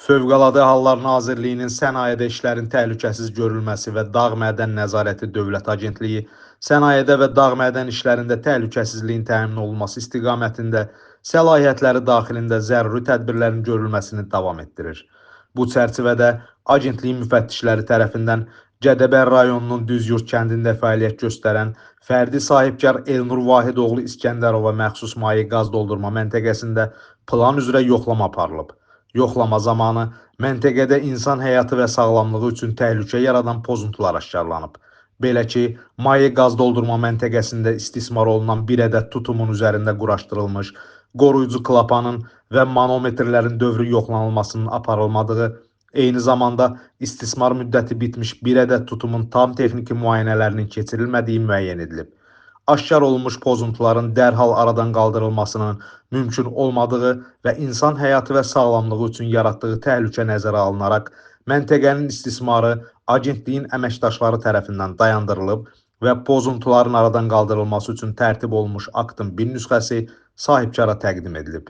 Fövqəladə Hallar Nazirliyinin sənayede işlərin təhlükəsiz görülməsi və dağ mədən nəzarəti Dövlət Agentliyi sənayede və dağ mədən işlərində təhlükəsizliyin təmin olunması istiqamətində səlahiyyətləri daxilində zəruri tədbirlərin görülməsini davam etdirir. Bu çərçivədə agentliyin müfəttişləri tərəfindən Gədəbəy rayonunun Düzyurt kəndində fəaliyyət göstərən fərdi sahibkar Elnur Vahidoğlu İskəndərova məxsus maye qaz doldurma məntəqəsində plan üzrə yoxlama aparılıb. Yoxlama zamanı məntəqədə insan həyatı və sağlamlığı üçün təhlükə yaradan pozuntular aşkarlanıb. Belə ki, maye qaz doldurma məntəqəsində istismar olunan bir ədəd tutumun üzərində quraşdırılmış, qoruyucu klapanın və manometrlərin dövrü yoxlanılmasının aparılmadığı, eyni zamanda istismar müddəti bitmiş bir ədəd tutumun tam texniki müayinələrinin keçirilmədiyi müəyyən edilib. Aşkar olunmuş pozuntuların dərhal aradan qaldırılmasının mümkün olmadığı və insan həyatı və sağlamlığı üçün yaratdığı təhlükə nəzərə alınaraq, məntəqənin istismarı agentliyin əməkdaşları tərəfindən dayandırılıb və pozuntuların aradan qaldırılması üçün tərtib olunmuş aktın bir nüsxəsi sahibkara təqdim edilib.